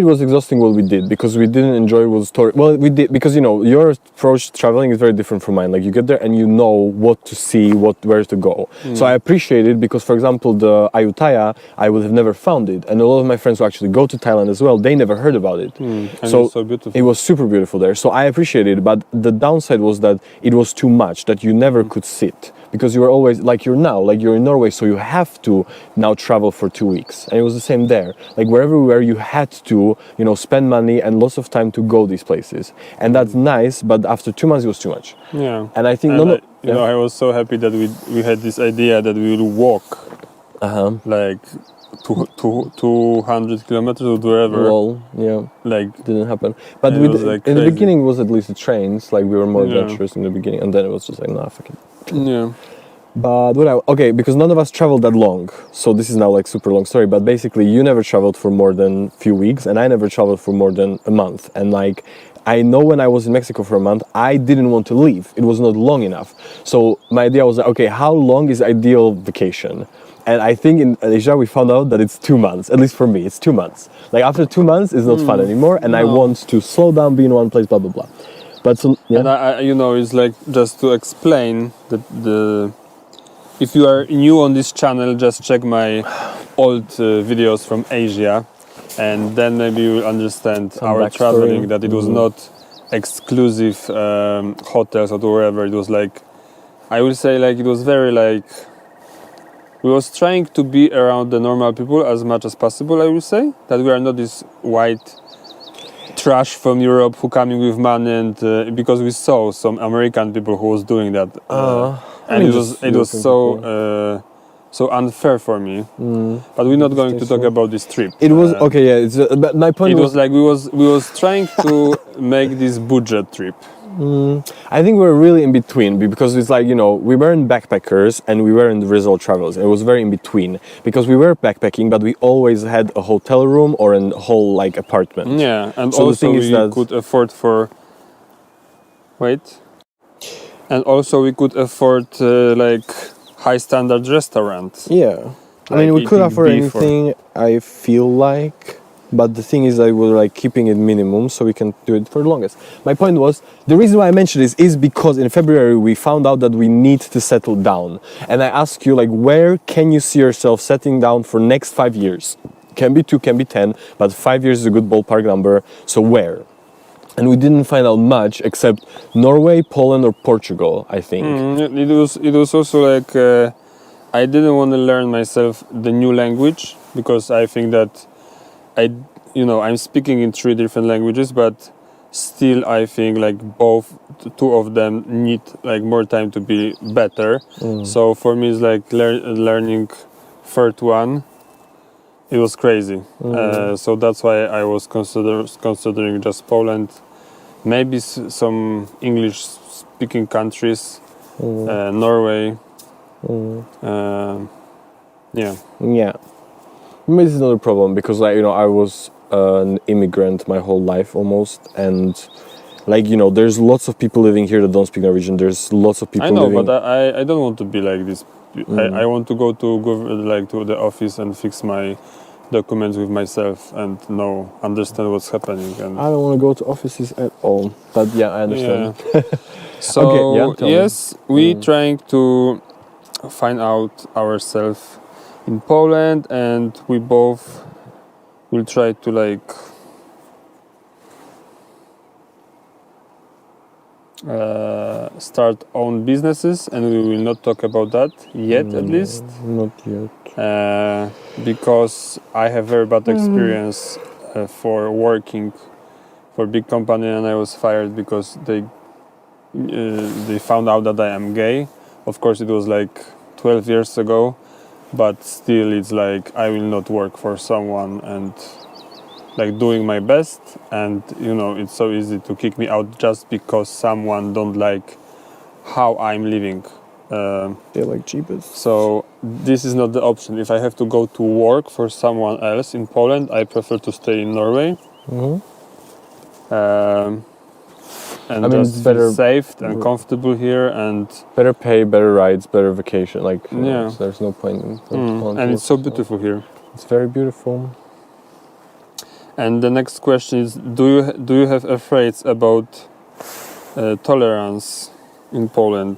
It was exhausting what we did because we didn't enjoy what story. Well, we did because your approach to traveling is very different from mine. Like you get there and you know what to see, where to go. So I appreciate it because, for example, the Ayutthaya, I would have never found it, and a lot of my friends who actually go to Thailand as well, they never heard about it. So it's so beautiful. It was super beautiful there. So I appreciated it, but the downside was that it was too much. That you never could sit. Because you were always, like you're now, like you're in Norway, so you have to now travel for 2 weeks. And it was the same there. Like wherever we were, you had to, spend money and lots of time to go these places. And that's nice, but after 2 months, it was too much. Yeah. And I think, I was so happy that we had this idea that we will walk, like 200 kilometers or wherever. Well, yeah, like didn't happen. But it was, like, in the crazy. beginning, it was at least the trains. Like we were more adventurous in the beginning, and then it was just like, nah, fuck it. Yeah. But because none of us traveled that long, so this is now like super long story, but basically you never traveled for more than few weeks and I never traveled for more than a month. And like, I know when I was in Mexico for a month, I didn't want to leave. It was not long enough. So my idea was like, okay, how long is ideal vacation? And I think in Asia we found out that it's 2 months, at least for me, it's 2 months. Like after 2 months, it's not fun anymore and I want to slow down, be in one place, blah, blah, blah. But so, yeah. And I it's like, just to explain the if you are new on this channel, just check my old videos from Asia, and then maybe you will understand our traveling, that it was not exclusive hotels or wherever. It was like, I will say, like it was very like, we was trying to be around the normal people as much as possible. I will say that we are not this white trash from Europe who coming with money, and because we saw some American people who was doing that, and it was so unfair for me. But we're not going to talk about this trip. It was okay, yeah. But my point was like we was trying to make this budget trip. I think we're really in between because it's like, we weren't backpackers and we weren't resort travelers. It was very in between because we were backpacking, but we always had a hotel room or a whole like apartment. Yeah, and so also the thing is that could afford and also we could afford like high standard restaurants. Yeah, I mean we could afford anything. I feel like. But the thing is that we're like keeping it minimum so we can do it for the longest. My point was, the reason why I mentioned this is because in February we found out that we need to settle down. And I asked you, like, where can you see yourself settling down for next 5 years? Can be 2, can be 10, but 5 years is a good ballpark number. So where? And we didn't find out much except Norway, Poland or Portugal, I think. It was also like, I didn't want to learn myself the new language because I think that I'm speaking in 3 different languages, but still I think like two of them need like more time to be better. So for me it's like learning third one. It was crazy. So that's why I was considering just Poland, maybe some English speaking countries, Norway. Yeah. Maybe this is not a problem because I was an immigrant my whole life almost, and like there's lots of people living here that don't speak Norwegian. There's lots of people. I know, living... but I don't want to be like this. I want to go to the office and fix my documents with myself and understand what's happening. And I don't want to go to offices at all. But yeah, I understand. Yeah. So yes, we trying to find out ourselves in Poland, and we both will try to like start own businesses, and we will not talk about that yet, at least. Not yet. Because I have very bad experience for working for big company, and I was fired because they found out that I am gay. Of course, it was like 12 years ago. But still, it's like I will not work for someone and like doing my best, and it's so easy to kick me out just because someone don't like how I'm living. They're like cheapest. So this is not the option. If I have to go to work for someone else in Poland, I prefer to stay in Norway. And just better safe and comfortable here, and better pay, better rides, better vacation. Like so there's no point in and it's so beautiful here. It's very beautiful. And the next question is: do you have afraid about tolerance in Poland?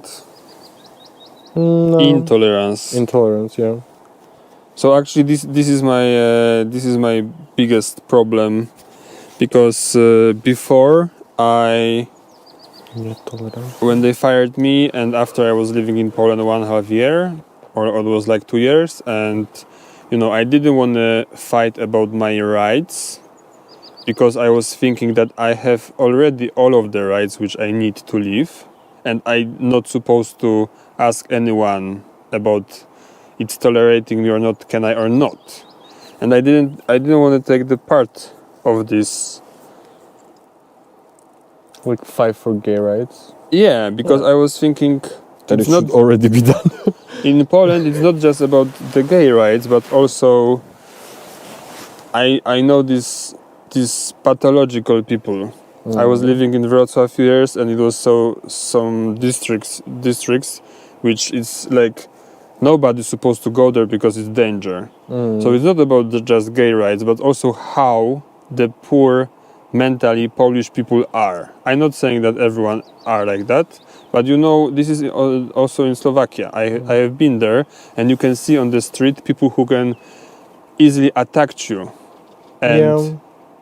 No. Intolerance. Intolerance, yeah. So actually, this is my biggest problem, because before when they fired me, and after I was living in Poland 1.5 year, or it was like 2 years, and I didn't want to fight about my rights, because I was thinking that I have already all of the rights which I need to live, and I'm not supposed to ask anyone about it's tolerating me or not, can I or not. And I didn't want to take the part of this. Like fight for gay rights. Yeah, because I was thinking That it it's not should already be done. in Poland. It's not just about the gay rights, but also I know these pathological people. I was living in Wrocław a few years, and it was some districts which is like nobody's supposed to go there because it's danger. So it's not about just gay rights, but also how the poor mentally Polish people are. I'm not saying that everyone are like that, but this is also in Slovakia. I have been there, and you can see on the street people who can easily attack you. And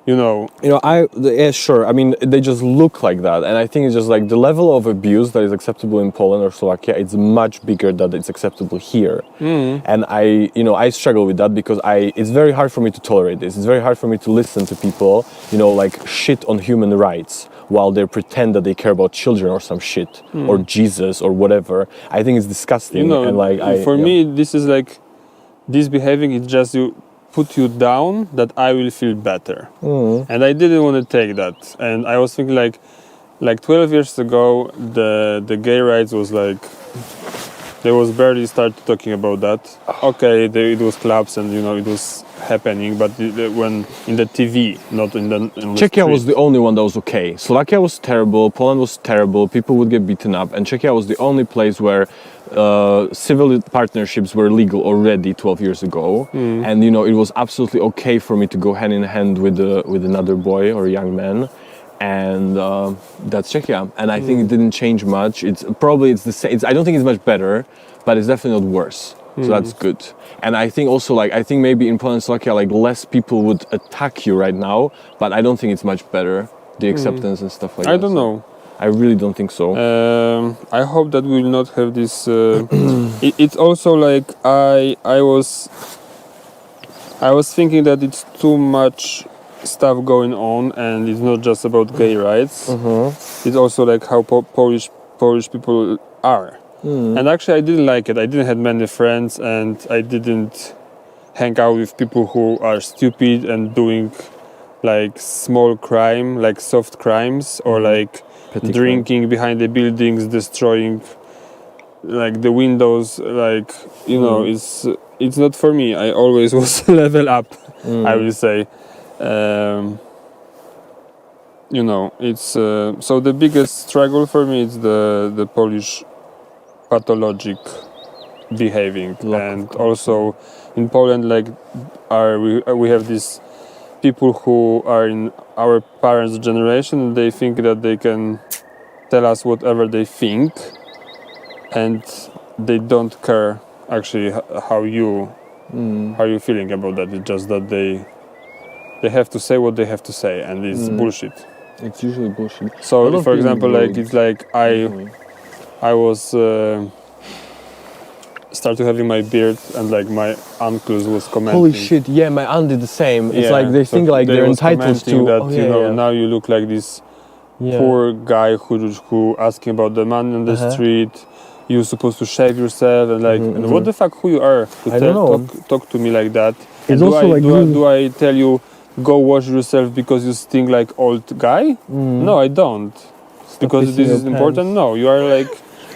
yeah, sure. I mean, they just look like that, and I think it's just like the level of abuse that is acceptable in Poland or Slovakia. It's much bigger than it's acceptable here, and I struggle with that because it's very hard for me to tolerate this. It's very hard for me to listen to people, like shit on human rights while they pretend that they care about children or some shit or Jesus or whatever. I think it's disgusting. And for me, this is like this behaving is just you. Put you down that I will feel better, and I didn't want to take that. And I was thinking like 12 years ago, the gay rights was like they was barely started talking about that. Okay, it was clubs and it was happening, but when in the TV, not in the Czechia street. was the only one that was okay. Slovakia was terrible. Poland was terrible. People would get beaten up, and Czechia was the only place where civil partnerships were legal already 12 years ago, and it was absolutely okay for me to go hand in hand with another boy or a young man, and that's Czechia. And I think it didn't change much. It's the same. I don't think it's much better, but it's definitely not worse. So that's good. And I think also maybe in Poland and Slovakia less people would attack you right now, but I don't think it's much better, the acceptance and stuff like that. I don't know. I really don't think so. I hope that we will not have this. It's also like I was thinking that it's too much stuff going on, and it's not just about gay rights. It's also like how Polish people are. And actually, I didn't like it. I didn't have many friends, and I didn't hang out with people who are stupid and doing like small crime, like soft crimes, or like Petty drinking behind the buildings, destroying like the windows, like it's not for me. I always was level up, I will say. It's so the biggest struggle for me is the Polish pathologic behaving, and also in Poland, like we have these people who are in our parents' generation. They think that they can tell us whatever they think, and they don't care actually how you feeling about that. It's just that they have to say what they have to say, and it's bullshit. It's usually bullshit. So, for example, like it's like I was started having my beard, and like my uncles was commenting. Holy shit! Yeah, my aunt did the same. It's like they think like they're was entitled to. That, now you look like this poor guy who asking about the man on the street. You're supposed to shave yourself, and like, and what the fuck? Who you are to talk to me like that? It's and also do I tell you go wash yourself because you stink like old guy? No, I don't. Because this is important. No, you are like.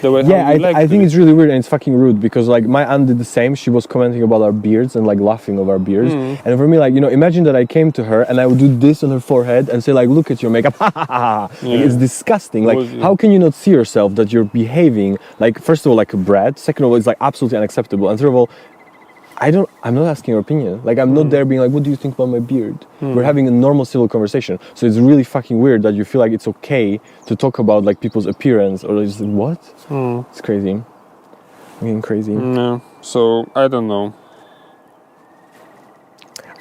I think it's really weird, and it's fucking rude, because like my aunt did the same. She was commenting about our beards and like laughing of our beards. And for me, like, imagine that I came to her and I would do this on her forehead and say like, look at your makeup. Like, it's disgusting. Like, how can you not see yourself that you're behaving like, first of all, like a brat? Second of all, it's like absolutely unacceptable. And third of all, I'm not asking your opinion. Like, I'm not there being like, what do you think about my beard? We're having a normal civil conversation. So it's really fucking weird that you feel like it's okay to talk about like people's appearance or just like, what? It's crazy. I'm getting crazy. No, so I don't know.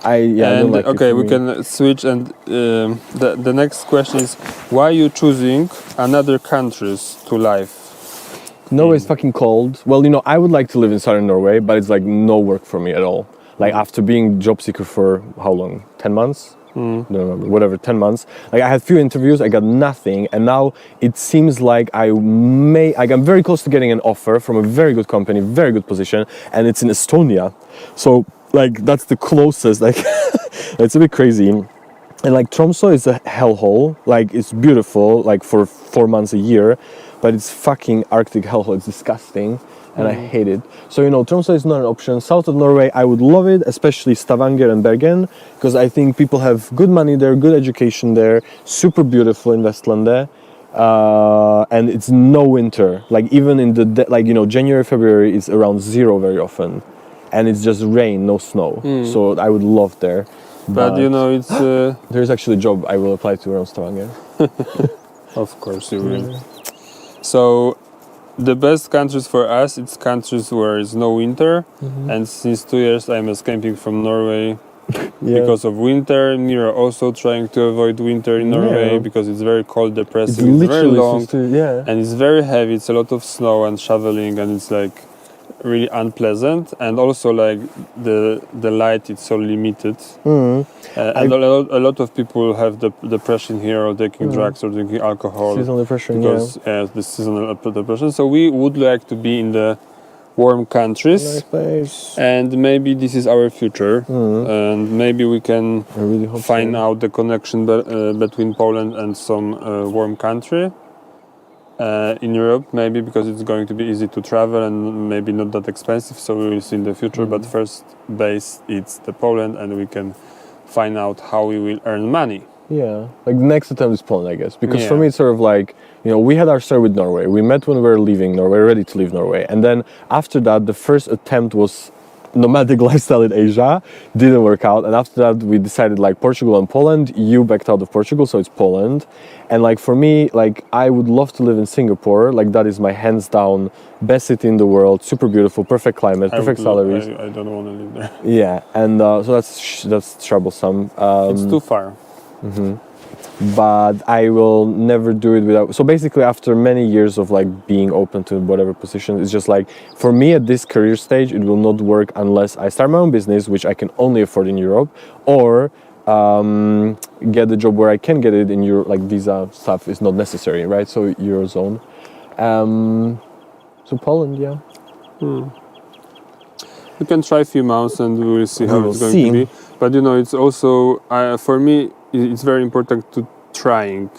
I don't like okay, it for we me. can switch. And the next question is, why are you choosing another countries to live? Norway is fucking cold. Well, I would like to live in southern Norway, but it's like no work for me at all. Like after being job seeker for how long? 10 months? Don't remember. Whatever, 10 months. Like I had few interviews, I got nothing, and now it seems like I'm very close to getting an offer from a very good company, very good position, and it's in Estonia. So like that's the closest. Like it's a bit crazy. And like Tromsø is a hellhole. Like it's beautiful, like for 4 months a year, but it's fucking Arctic hellhole. It's disgusting, and I hate it. So Tromsø is not an option. South of Norway, I would love it, especially Stavanger and Bergen, because I think people have good money there, good education there, super beautiful in Vestlandet, and it's no winter. Like even in January, February is around 0 very often, and it's just rain, no snow. So I would love there. But it's There's actually a job I will apply to around Stavanger. of course you will. So the best countries for us, it's countries where it's no winter, and since 2 years I'm escaping from Norway because of winter. Mira also trying to avoid winter in Norway because it's very cold, depressing, it's very long, and it's very heavy. It's a lot of snow and shoveling, and it's like really unpleasant. And also like the light, it's so limited, and a lot of people have depression here, or taking drugs or drinking alcohol. Seasonal depression, because the seasonal depression. So we would like to be in the warm countries, and maybe this is our future, and maybe we can find out the connection between Poland and some warm country in Europe, maybe, because it's going to be easy to travel and maybe not that expensive. So we will see in the future. But first base, it's the Poland, and we can find out how we will earn money. Yeah, like the next attempt is Poland, I guess, because for me it's sort of like, we had our story with Norway. We met when we were leaving Norway, ready to leave Norway, and then after that the first attempt was nomadic lifestyle in Asia, didn't work out, and after that we decided like Portugal and Poland. You backed out of Portugal, so it's Poland. And like for me, like I would love to live in Singapore. Like that is my hands down best city in the world, super beautiful, perfect climate, perfect salaries. I don't want to live there. Yeah, and so that's troublesome. It's too far. But I will never do it without. So basically, after many years of like being open to whatever position, it's just like for me at this career stage, it will not work unless I start my own business, which I can only afford in Europe, or get a job where I can get it in Europe. Like visa stuff is not necessary, right? So Eurozone. So Poland, yeah. We can try a few months and we will see how it's going to be. But it's also for me, it's very important to trying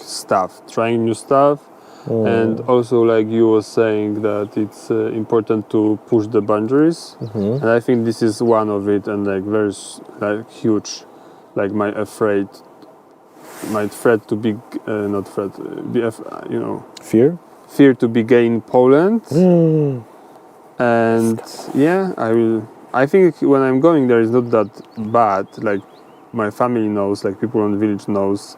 new stuff, and also like you were saying that it's important to push the boundaries, and I think this is one of it, and like very like huge, like my threat to be not threat, fear to be gay in Poland, and I think when I'm going there, it's not that bad. Like my family knows, like people in the village knows,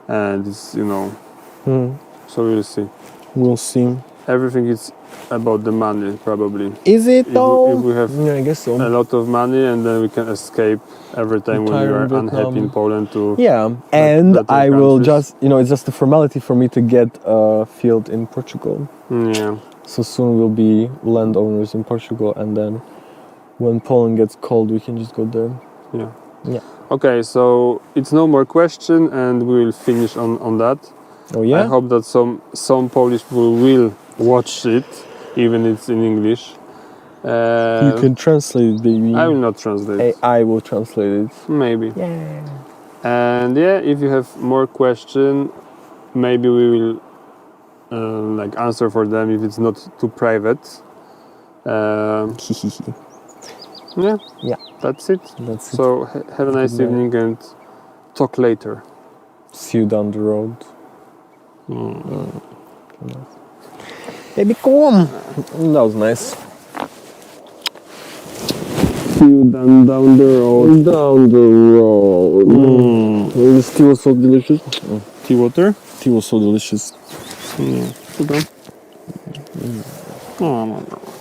and it's so we'll see. We'll see. Everything is about the money, probably. Is it though? If we have I guess so. a lot of money, and then we can escape every time when we are unhappy in Poland to and I will just it's just a formality for me to get a field in Portugal. So soon we'll be landowners in Portugal, and then when Poland gets cold, we can just go there. Yeah. Okay, so it's no more question, and we will finish on that. Oh yeah. I hope that some Polish people will watch it, even it's in English. You can translate it, baby. I will not translate. I will translate it. Maybe. Yeah. And if you have more question, maybe we will like answer for them if it's not too private. Yeah. That's it. So have a nice evening and talk later. See you down the road. Baby, come. That was nice. See you then down the road. Down the road. This tea was so delicious. Tea water? Tea was so delicious. Super. Oh, no.